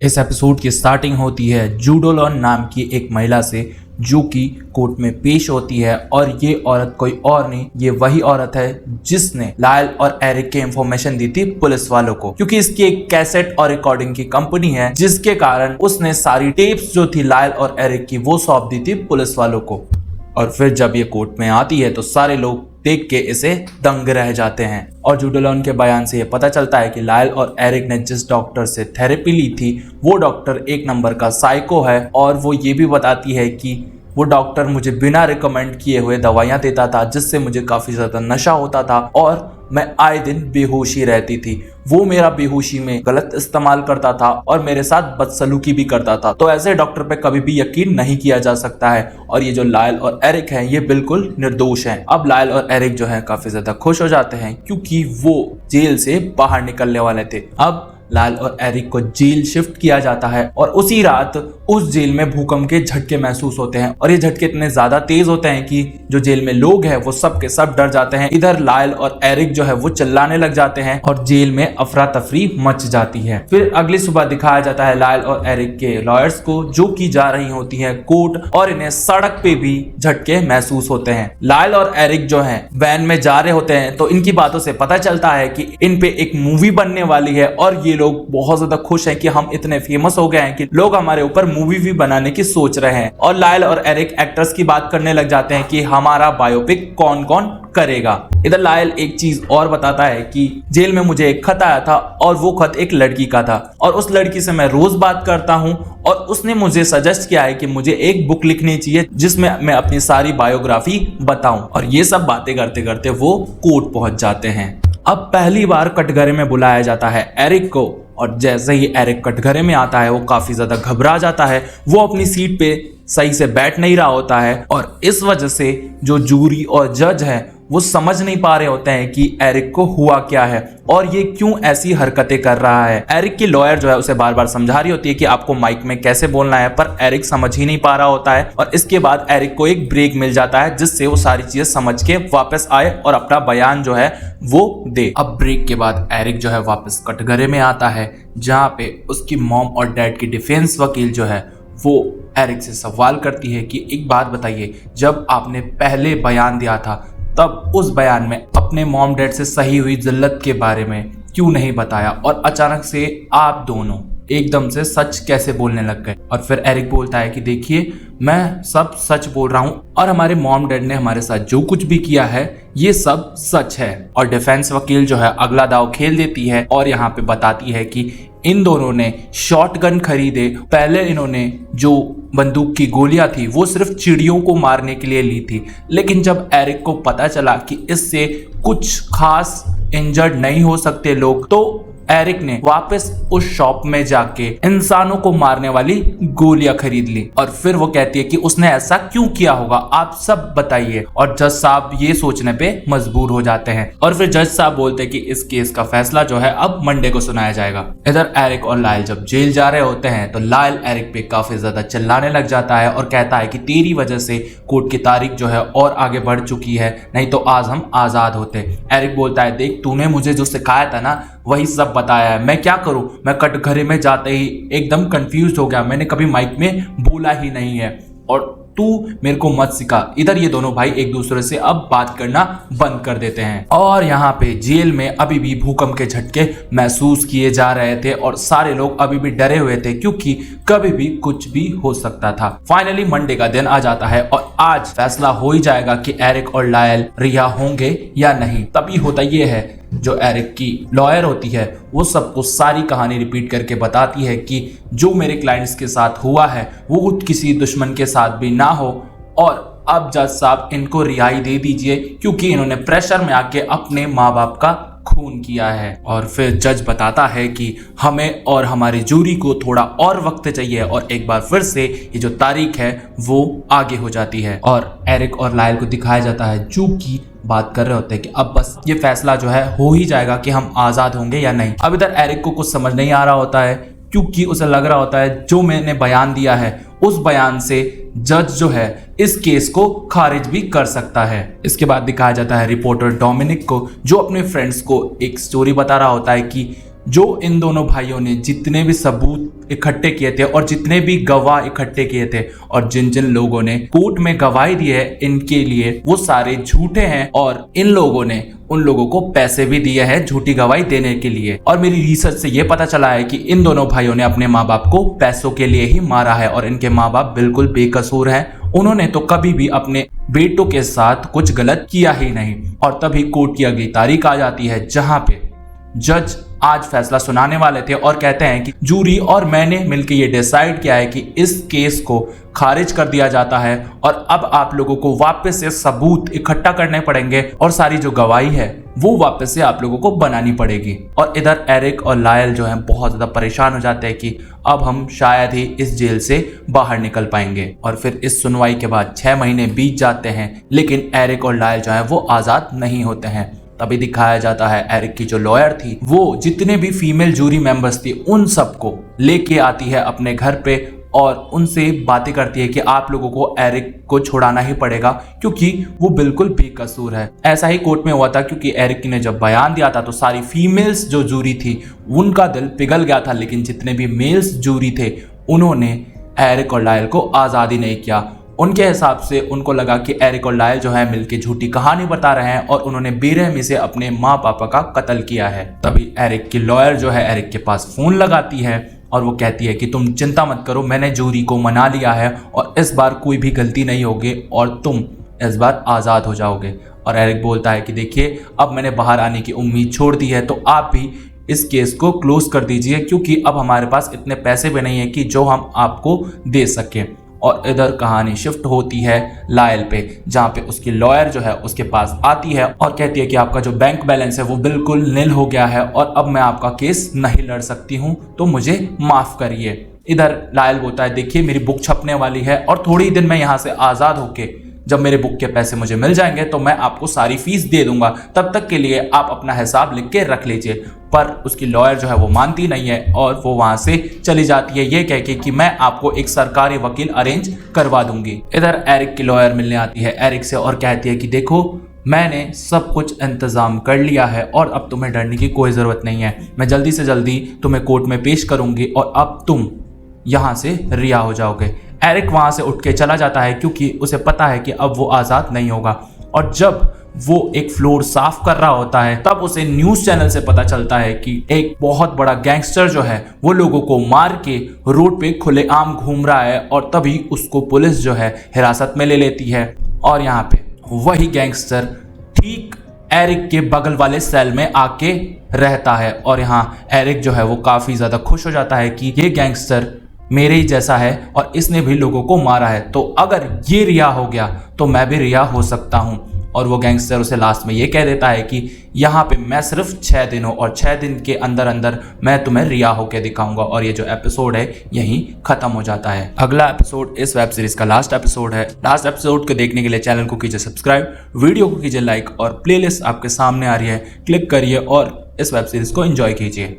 इस एपिसोड की स्टार्टिंग होती है जूडोलॉन नाम की एक महिला से, जो कि कोर्ट में पेश होती है। और ये औरत कोई और नहीं, ये वही औरत है जिसने लायल और एरिक के इंफॉर्मेशन दी थी पुलिस वालों को, क्योंकि इसकी एक कैसेट और रिकॉर्डिंग की कंपनी है, जिसके कारण उसने सारी टेप्स जो थी लायल और एरिक की वो सौंप दी थी पुलिस वालों को। और फिर जब ये कोर्ट में आती है तो सारे लोग देख के इसे दंग रह जाते हैं। और जूडोलॉन के बयान से ये पता चलता है कि लायल और एरिक ने जिस डॉक्टर से थेरेपी ली थी वो डॉक्टर एक नंबर का साइको है। और वो ये भी बताती है कि वो डॉक्टर मुझे बिना रिकमेंड किए हुए दवाइयाँ देता था, जिससे मुझे काफ़ी ज़्यादा नशा होता था और मैं आए दिन बेहोशी रहती थी। वो मेरा बेहोशी में गलत इस्तेमाल करता था और मेरे साथ बदसलूकी भी करता था। तो ऐसे डॉक्टर पे कभी भी यकीन नहीं किया जा सकता है। और ये जो लायल और एरिक हैं ये बिल्कुल निर्दोष हैं। अब लायल और एरिक जो है काफ़ी ज़्यादा खुश हो जाते हैं, क्योंकि वो जेल से बाहर निकलने वाले थे। अब लायल और एरिक को जेल शिफ्ट किया जाता है और उसी रात उस जेल में भूकंप के झटके महसूस होते हैं। और ये झटके इतने ज्यादा तेज होते हैं कि जो जेल में लोग हैं वो सब के सब डर जाते हैं। इधर लायल और एरिक जो है वो चिल्लाने लग जाते हैं और जेल में अफरा तफरी मच जाती है। फिर अगली सुबह दिखाया जाता है लायल और एरिक के लॉयर्स को, जो कि जा रही होती है कोर्ट, और इन्हें सड़क पे भी झटके महसूस होते हैं। लायल और एरिक जो है वैन में जा रहे होते हैं, तो इनकी बातों से पता चलता है कि इन पे एक मूवी बनने वाली है। और ये लोग बहुत ज्यादा खुश हैं कि हम इतने फेमस हो गए हैं कि लोग हमारे ऊपर मूवी भी बनाने की सोच रहे हैं। और लायल और एरिक एक्टर्स की बात करने लग जाते हैं कि हमारा बायोपिक कौन कौन करेगा। इधर लायल एक चीज और बताता है कि जेल में मुझे एक खत आया था और वो खत एक लड़की का था और उस लड़की से मैं रोज बात करता हूँ और उसने मुझे सजेस्ट किया है कि मुझे एक बुक लिखनी चाहिए जिसमें मैं अपनी सारी बायोग्राफी बताऊं। और ये सब बातें करते करते वो कोर्ट पहुंच जाते हैं। अब पहली बार कटघरे में बुलाया जाता है एरिक को, और जैसे ही एरिक कटघरे में आता है वो काफी ज्यादा घबरा जाता है। वो अपनी सीट पे सही से बैठ नहीं रहा होता है और इस वजह से जो जूरी और जज है वो समझ नहीं पा रहे होते हैं कि एरिक को हुआ क्या है और ये क्यों ऐसी हरकतें कर रहा है। एरिक की लॉयर जो है उसे बार बार समझा रही होती है कि आपको माइक में कैसे बोलना है, पर एरिक समझ ही नहीं पा रहा होता है। और इसके बाद एरिक को एक ब्रेक मिल जाता है जिससे वो सारी चीजें समझ के वापस आए और अपना बयान जो है वो दे। अब ब्रेक के बाद एरिक जो है वापस कटघरे में आता है, जहाँ पे उसकी मॉम और डैड की डिफेंस वकील जो है वो एरिक से सवाल करती है कि एक बात बताइए, जब आपने पहले बयान दिया था तब उस बयान में अपने मॉम डैड से सही हुई जिल्लत के बारे में क्यों नहीं बताया, और अचानक से आप दोनों एकदम से सच कैसे बोलने लग गए। और फिर एरिक बोलता है कि देखिए, मैं सब सच बोल रहा हूँ और हमारे मॉम डैड ने हमारे साथ जो कुछ भी किया है ये सब सच है। और डिफेंस वकील जो है अगला दाव खेल देती है और यहाँ पे बताती है कि इन दोनों ने शॉटगन खरीदे। पहले इन्होंने जो बंदूक की गोलियां थी वो सिर्फ चिड़ियों को मारने के लिए ली थी, लेकिन जब एरिक को पता चला कि इससे कुछ खास इंजर्ड नहीं हो सकते लोग, तो एरिक ने वापस उस शॉप में जाके इंसानों को मारने वाली गोलियां खरीद ली। और फिर वो कहती है कि उसने ऐसा क्यों किया होगा, आप सब बताइए। और जज साहब ये सोचने पे मजबूर हो जाते हैं और फिर जज साहब बोलते हैं कि इस केस का फैसला जो है अब मंडे को सुनाया जाएगा। इधर एरिक और लायल जब जेल जा रहे होते हैं तो लायल एरिक पे काफी ज्यादा चिल्लाने लग जाता है और कहता है कि तेरी वजह से कोर्ट की तारीख जो है और आगे बढ़ चुकी है, नहीं तो आज हम आजाद होते। एरिक बोलता है, देख तूने मुझे जो सिखाया था ना वही सब बताया है, मैं क्या करूं। मैं कटघरे में जाते ही एकदम कंफ्यूज हो गया, मैंने कभी माइक में बोला ही नहीं है और तू मेरे को मत सिखा। इधर ये दोनों भाई एक दूसरे से अब बात करना बंद कर देते हैं। और यहाँ पे जेल में अभी भी भूकंप के झटके महसूस किए जा रहे थे और सारे लोग अभी भी डरे हुए थे, क्योंकि कभी भी कुछ भी हो सकता था। फाइनली मंडे का दिन आ जाता है और आज फैसला हो ही जाएगा कि एरिक और लायल रिहा होंगे या नहीं। तभी होता ये है, जो एरिक की लॉयर होती है वो सबको सारी कहानी रिपीट करके बताती है कि जो मेरे क्लाइंट्स के साथ हुआ है वो किसी दुश्मन के साथ भी ना हो, और अब जज साहब इनको रिहाई दे दीजिए क्योंकि इन्होंने प्रेशर में आके अपने माँ बाप का खून किया है। और फिर जज बताता है कि हमें और हमारी जूरी को थोड़ा और वक्त चाहिए और एक बार फिर से ये जो तारीख है वो आगे हो जाती है। और एरिक और लायल को दिखाया जाता है जो कि बात कर रहे होते हैं कि अब बस ये फैसला जो है हो ही जाएगा कि हम आजाद होंगे या नहीं। अब इधर एरिक को कुछ समझ नहीं आ रहा होता है, क्योंकि उसे लग रहा होता है जो मैंने बयान दिया है उस बयान से जज जो है इस केस को खारिज भी कर सकता है। इसके बाद दिखाया जाता है रिपोर्टर डोमिनिक को, जो अपने फ्रेंड्स को एक स्टोरी बता रहा होता है कि जो इन दोनों भाइयों ने जितने भी सबूत इकट्ठे किए थे और जितने भी गवाह इकट्ठे किए थे और जिन जिन लोगों ने कोर्ट में गवाही दी है इनके लिए, वो सारे झूठे हैं और इन लोगों ने उन लोगों को पैसे भी दिए हैं झूठी गवाही देने के लिए। और मेरी रिसर्च से ये पता चला है कि इन दोनों भाइयों ने अपने माँ बाप को पैसों के लिए ही मारा है और इनके माँ बाप बिल्कुल बेकसूर हैं। उन्होंने तो कभी भी अपने बेटों के साथ कुछ गलत किया ही नहीं। और तभी कोर्ट की अगली तारीख आ जाती है जहां पे जज आज फैसला सुनाने वाले थे और कहते हैं कि जूरी और मैंने मिलकर ये डिसाइड किया है कि इस केस को खारिज कर दिया जाता है और अब आप लोगों को वापस से सबूत इकट्ठा करने पड़ेंगे और सारी जो गवाही है वो वापस से आप लोगों को बनानी पड़ेगी। और इधर एरिक और लायल जो हैं बहुत ज्यादा परेशान हो जाते हैं कि अब हम शायद ही इस जेल से बाहर निकल पाएंगे। और फिर इस सुनवाई के बाद 6 महीने बीत जाते हैं लेकिन एरिक और लायल जो है वो आजाद नहीं होते हैं। तभी दिखाया जाता है एरिक की जो लॉयर थी वो जितने भी फीमेल जूरी मेंबर्स थी उन सबको लेके आती है अपने घर पे और उनसे बातें करती है कि आप लोगों को एरिक को छुड़ाना ही पड़ेगा क्योंकि वो बिल्कुल बेकसूर है। ऐसा ही कोर्ट में हुआ था क्योंकि एरिक ने जब बयान दिया था तो सारी फीमेल्स जो जूरी थी उनका दिल पिघल गया था, लेकिन जितने भी मेल्स जूरी थे उन्होंने एरिक और लायल को आज़ादी नहीं किया। उनके हिसाब से उनको लगा कि एरिक और लायल जो है मिलके झूठी कहानी बता रहे हैं और उन्होंने बेरहमी से अपने माँ पापा का कत्ल किया है। तभी एरिक की लॉयर जो है एरिक के पास फोन लगाती है और वो कहती है कि तुम चिंता मत करो, मैंने जूरी को मना लिया है और इस बार कोई भी गलती नहीं होगी और तुम इस बार आज़ाद हो जाओगे। और एरिक बोलता है कि देखिए अब मैंने बाहर आने की उम्मीद छोड़ दी है तो आप भी इस केस को क्लोज कर दीजिए क्योंकि अब हमारे पास इतने पैसे भी नहीं है कि जो हम आपको दे सकें। और इधर कहानी शिफ्ट होती है लायल पे जहाँ पे उसकी लॉयर जो है उसके पास आती है और कहती है कि आपका जो बैंक बैलेंस है वो बिल्कुल नील हो गया है और अब मैं आपका केस नहीं लड़ सकती हूँ तो मुझे माफ करिए। इधर लायल बोलता है देखिए मेरी बुक छपने वाली है और थोड़ी ही दिन में यहाँ से आज़ाद होके जब मेरे बुक के पैसे मुझे मिल जाएंगे तो मैं आपको सारी फीस दे दूंगा, तब तक के लिए आप अपना हिसाब लिख के रख लीजिए। पर उसकी लॉयर जो है वो मानती नहीं है और वो वहां से चली जाती है ये कह के कि मैं आपको एक सरकारी वकील अरेंज करवा दूंगी। इधर एरिक की लॉयर मिलने आती है एरिक से और कहती है कि देखो मैंने सब कुछ इंतजाम कर लिया है और अब तुम्हें डरने की कोई ज़रूरत नहीं है, मैं जल्दी से जल्दी तुम्हें कोर्ट में पेश करूंगी और अब तुम यहाँ से रिहा हो जाओगे। एरिक वहां से उठ के चला जाता है क्योंकि उसे पता है कि अब वो आज़ाद नहीं होगा। और जब वो एक फ्लोर साफ कर रहा होता है तब उसे न्यूज़ चैनल से पता चलता है कि एक बहुत बड़ा गैंगस्टर जो है वो लोगों को मार के रोड पे खुलेआम घूम रहा है और तभी उसको पुलिस जो है हिरासत में ले लेती है। और यहाँ पे वही गैंगस्टर ठीक एरिक के बगल वाले सेल में आके रहता है और यहाँ एरिक जो है वो काफ़ी ज़्यादा खुश हो जाता है कि ये गैंगस्टर मेरे ही जैसा है और इसने भी लोगों को मारा है, तो अगर ये रिहा हो गया तो मैं भी रिहा हो सकता हूँ। और वो गैंगस्टर उसे लास्ट में ये कह देता है कि यहाँ पे मैं सिर्फ 6 दिन हूँ और 6 दिन के अंदर अंदर मैं तुम्हें रिहा होकर दिखाऊंगा। और ये जो एपिसोड है यहीं खत्म हो जाता है। अगला एपिसोड इस वेब सीरीज का लास्ट एपिसोड है। लास्ट एपिसोड को देखने के लिए चैनल को कीजिए सब्सक्राइब, वीडियो को कीजिए लाइक और प्लेलिस्ट आपके सामने आ रही है, क्लिक करिए और इस वेब सीरीज को एंजॉय कीजिए।